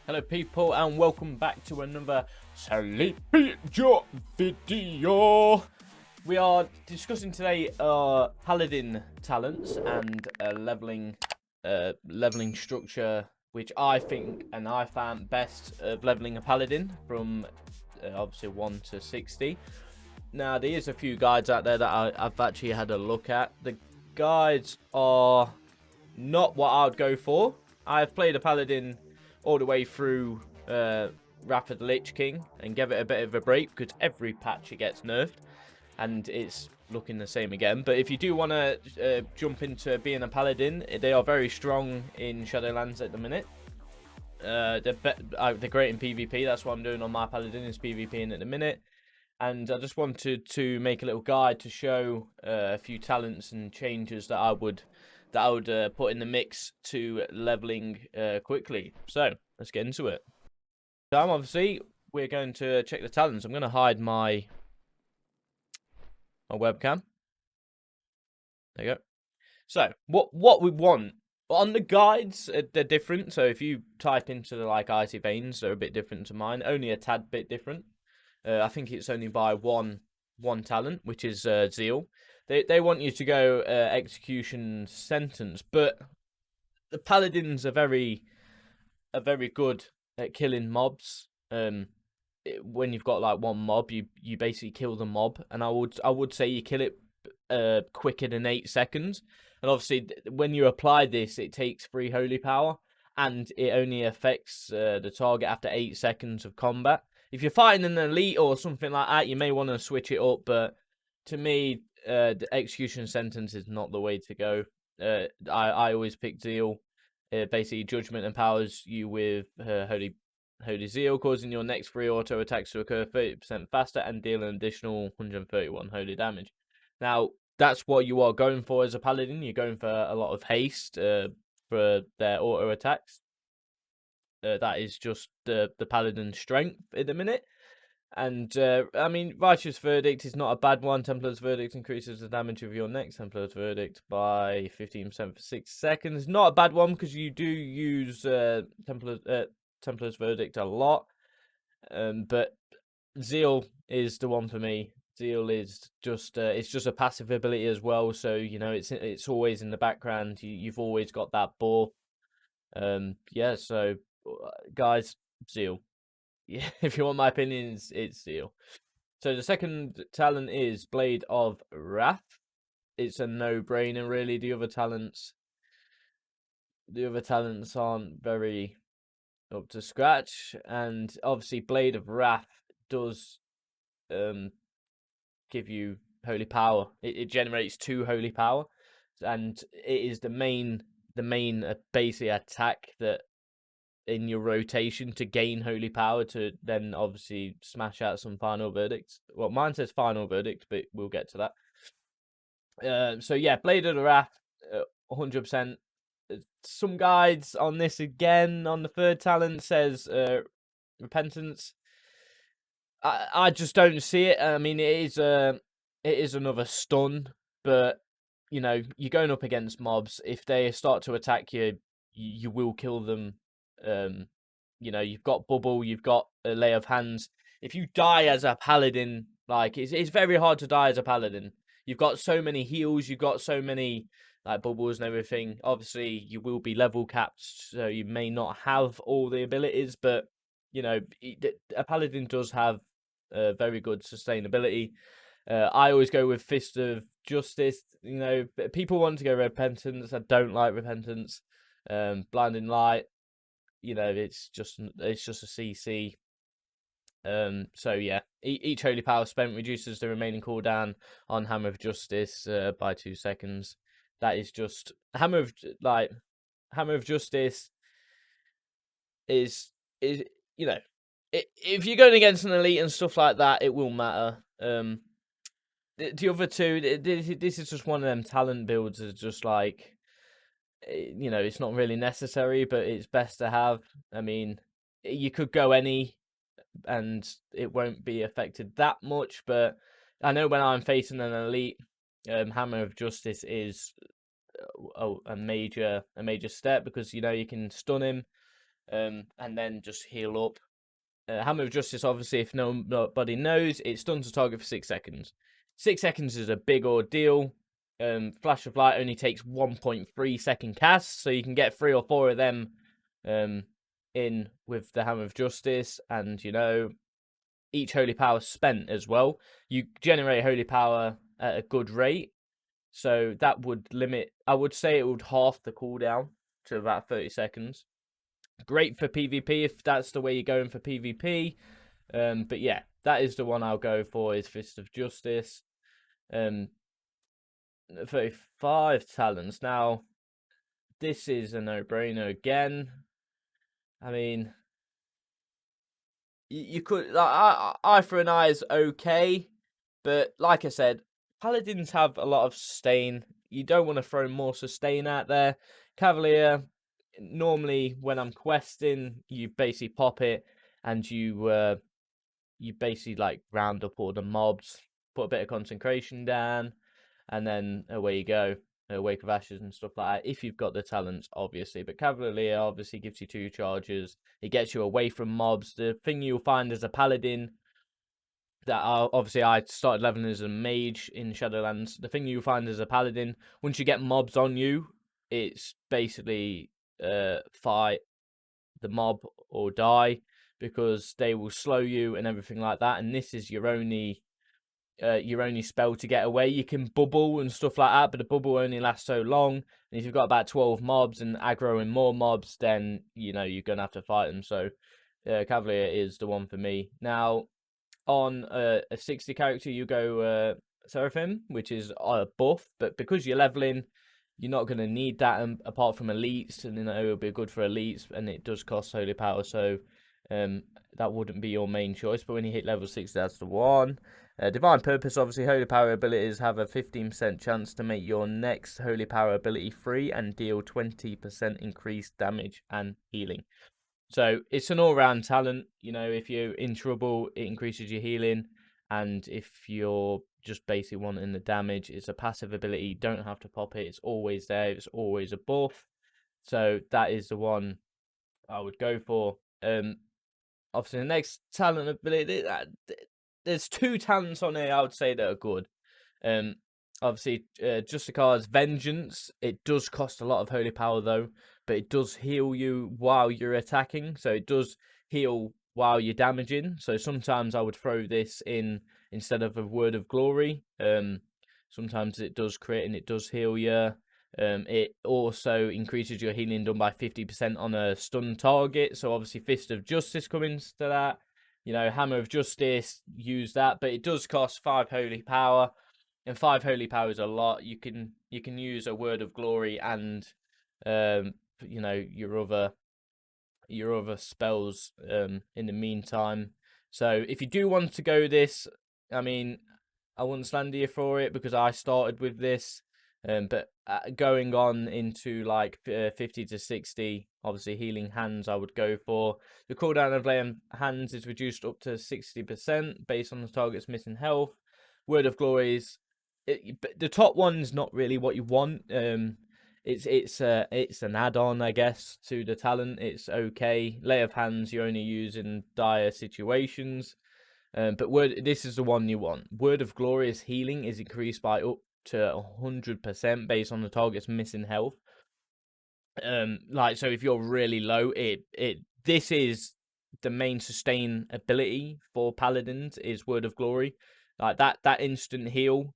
Hello people and welcome back to another Sleepy Job video. We are discussing today Paladin talents and leveling structure, which I think and I found best of leveling a Paladin from obviously 1 to 60. Now there is a few guides out there that I've actually had a look at. The guides are not what I would go for. I've played a Paladin all the way through Wrath of the Lich King and give it a bit of a break because every patch it gets nerfed and it's looking the same again. But if you do want to jump into being a Paladin, they are very strong in Shadowlands at the minute. They're great in PvP. That's what I'm doing on my Paladin, is PvPing at the minute. And I just wanted to make a little guide to show a few talents and changes that I would put in the mix to leveling quickly. So let's get into it. So obviously we're going to check the talents. I'm going to hide my webcam. There you go. So what we want on the guides, they're different. So if you type into the icy veins, they're a bit different to mine. Only a tad bit different. I think it's only by one talent, which is zeal. They want you to go execution sentence, but the paladins are very good at killing mobs. When you've got like one mob, you basically kill the mob, and I would say you kill it quicker than 8 seconds. And obviously, when you apply this, it takes 3 holy power, and it only affects the target after 8 seconds of combat. If you're fighting an elite or something like that, you may want to switch it up, but to me, the execution sentence is not the way to go. I always pick zeal. Basically, judgment empowers you with holy zeal, causing your next 3 auto attacks to occur 30% faster and deal an additional 131 holy damage. Now, that's what you are going for as a paladin. You're going for a lot of haste for their auto attacks. That is just the paladin's strength at the minute. And, I mean, Righteous Verdict is not a bad one. Templar's Verdict increases the damage of your next Templar's Verdict by 15% for 6 seconds. Not a bad one because you do use Templar's Verdict a lot. But Zeal is the one for me. Zeal is just it's just a passive ability as well. So, you know, it's always in the background. You've always got that buff. Yeah, so, guys, Zeal. Yeah, if you want my opinions, it's Zeal. So the second talent is Blade of Wrath. It's a no-brainer, really. The other talents aren't very up to scratch, and obviously Blade of Wrath does give you holy power. It generates 2 holy power, and it is the main basic attack that in your rotation to gain holy power to then obviously smash out some final verdicts. Well, mine says final verdict, but we'll get to that. So yeah, Blade of the Wrath, 100%. Some guides on this again on the third talent says repentance. I just don't see it. I mean, it is another stun, but you know, you're going up against mobs. If they start to attack you, you will kill them. You know, you've got bubble, you've got a lay of hands. If you die as a paladin, like it's very hard to die as a paladin. You've got so many heals, you've got so many like bubbles and everything. Obviously, you will be level capped, so you may not have all the abilities, but you know, a paladin does have very good sustainability. I always go with Fist of Justice. You know, people want to go Repentance. I don't like Repentance. Blinding Light. You know, it's just a CC. So yeah, each holy power spent reduces the remaining cooldown on Hammer of Justice by 2 seconds. That is just Hammer of Justice is you know, if you're going against an elite and stuff like that, it will matter. The other two, this is just one of them talent builds. Is just like, you know, it's not really necessary, but it's best to have. I mean, you could go any, and it won't be affected that much. But I know when I'm facing an elite, Hammer of Justice is a major step because you know you can stun him. and then just heal up. Hammer of Justice, obviously, if nobody knows, it stuns a target for 6 seconds. 6 seconds is a big ordeal. Flash of Light only takes 1.3 second cast, so you can get 3 or 4 of them in with the Hammer of Justice, and each holy power spent as well. You generate holy power at a good rate, so that would limit. I would say it would half the cooldown to about 30 seconds. Great for PvP if that's the way you're going for PvP. But yeah, that is the one I'll go for, is Fist of Justice. 35 talents. Now, this is a no-brainer again. I mean, you could, like, Eye for an Eye is okay, but like I said, Paladins have a lot of sustain. You don't want to throw more sustain out there. Cavalier, normally when I'm questing, you basically pop it and you basically like round up all the mobs, put a bit of concentration down, and then away you go. Wake of Ashes and stuff like that, if you've got the talents, obviously. But Cavalier obviously gives you 2 charges. It gets you away from mobs. The thing you'll find as a Paladin, that obviously I started leveling as a mage in Shadowlands. The thing you'll find as a Paladin, once you get mobs on you, it's basically fight the mob or die, because they will slow you and everything like that. And this is your only spell to get away. You can bubble and stuff like that, but the bubble only lasts so long. And if you've got about 12 mobs and aggroing more mobs, then you're gonna have to fight them. So Cavalier is the one for me. Now, on a 60 character, you go Seraphim, which is a buff, but because you're leveling, you're not going to need that apart from elites, and it'll be good for elites, and it does cost holy power, so that wouldn't be your main choice. But when you hit level 60, that's the one. Divine Purpose, obviously, holy power abilities have a 15% chance to make your next holy power ability free and deal 20% increased damage and healing. So it's an all-round talent. If you're in trouble, it increases your healing, and if you're just basically wanting the damage, it's a passive ability. You don't have to pop it. It's always there. It's always a buff. So that is the one I would go for. Obviously, the next talent ability, there's 2 talents on here I would say that are good. Obviously, Justicar's Vengeance. It does cost a lot of holy power though, but it does heal you while you're attacking. So it does heal while you're damaging. So sometimes I would throw this in instead of a Word of Glory. Sometimes it does crit and it does heal you. It also increases your healing done by 50% on a stun target. So obviously Fist of Justice comes to that. Hammer of Justice, use that, but it does cost 5 holy power. And 5 holy power is a lot. You can use a Word of Glory and your other spells in the meantime. So if you do want to go this, I mean, I wouldn't slander you for it because I started with this. But going on into like 50 to 60, obviously Healing Hands I would go for. The cooldown of laying hands is reduced up to 60% based on the target's missing health. Word of Glories, the top one's not really what you want. It's an add-on, I guess, to the talent. It's okay. Lay of Hands you only use in dire situations. But this is the one you want. Word of Glorious healing is increased by up to 100% based on the target's missing health. So if you're really low, this is the main sustain ability for Paladins is Word of Glory. Like that instant heal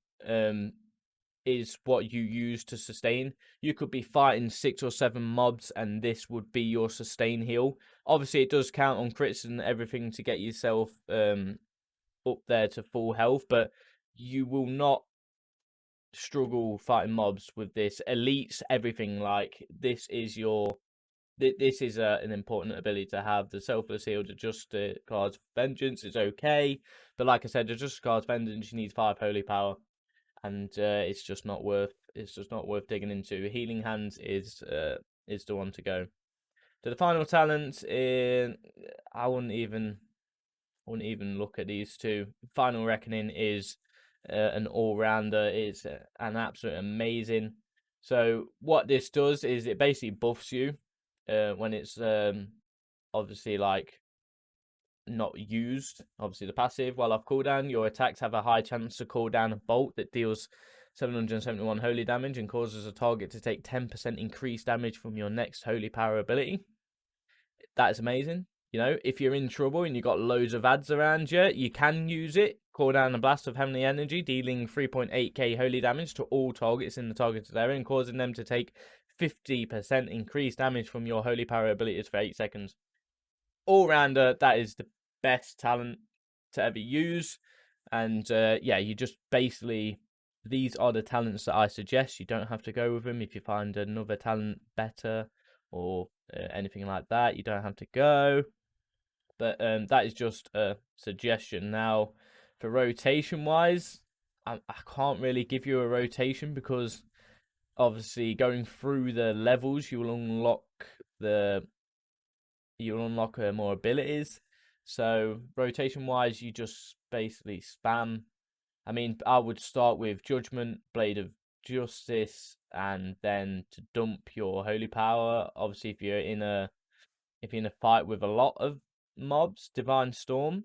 is what you use to sustain. You could be fighting 6 or 7 mobs and this would be your sustain heal. Obviously it does count on crits and everything to get yourself up there to full health, but you will not struggle fighting mobs with this. Elites, everything, like this is an important ability to have. The selfless heal to Justicar's Vengeance is okay, but like I said, the Justicar's Vengeance you need 5 holy power, and it's just not worth digging into. Healing Hands is the one to go. To the final talent, I wouldn't even look at these 2. Final Reckoning is an all-rounder. It's an absolute amazing. So what this does is it basically buffs you when it's obviously like not used. Obviously the passive, while off cooldown, your attacks have a high chance to call down a bolt that deals 771 holy damage and causes a target to take 10% increased damage from your next holy power ability. That's amazing. You know, if you're in trouble and you've got loads of ads around you, you can use it. Call down a blast of heavenly energy, dealing 3.8k holy damage to all targets in the targeted area and causing them to take 50% increased damage from your holy power abilities for 8 seconds. All rounder, that is the best talent to ever use. And yeah, you just basically, these are the talents that I suggest. You don't have to go with them. If you find another talent better or anything like that, you don't have to go. But that is just a suggestion. Now, for rotation wise, I can't really give you a rotation because obviously going through the levels, you will unlock more abilities. So rotation wise, you just basically spam. I mean, I would start with Judgment, Blade of Justice, and then to dump your holy power. Obviously, if you're in a fight with a lot of mobs, Divine Storm.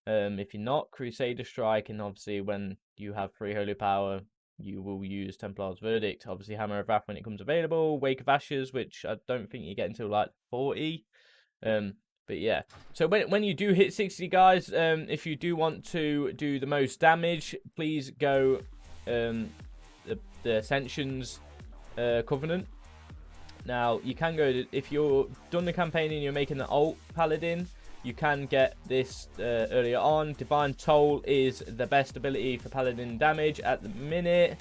If you're not, Crusader Strike, and obviously when you have 3 holy power, you will use Templar's Verdict. Obviously, Hammer of Wrath when it comes available. Wake of Ashes, which I don't think you get until like 40. But yeah, so when you do hit 60, guys, if you do want to do the most damage, please go the Ascensions Covenant. Now, you can go to, if you're done the campaign and you're making the alt Paladin, you can get this earlier on. Divine Toll is the best ability for Paladin damage at the minute.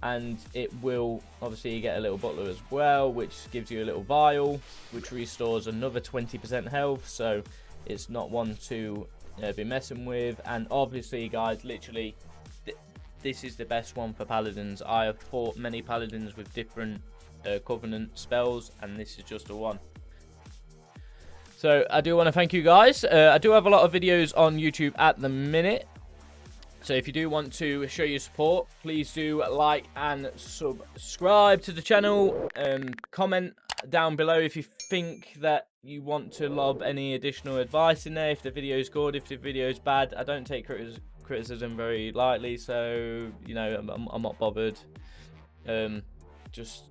And it will, obviously, you get a little bottler as well, which gives you a little vial, which restores another 20% health. So it's not one to be messing with. And obviously, guys, literally, this is the best one for Paladins. I have fought many Paladins with different Covenant spells, and this is just the one. So I do want to thank you guys. I do have a lot of videos on YouTube at the minute. So if you do want to show your support, please do like and subscribe to the channel. Comment down below if you think that you want to lob any additional advice in there. If the video is good, if the video is bad. I don't take criticism very lightly, so you know I'm not bothered. Just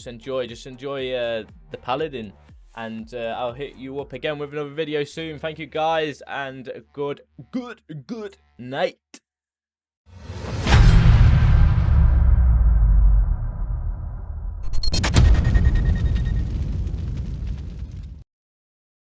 enjoy the Paladin. And I'll hit you up again with another video soon. Thank you guys, and good night.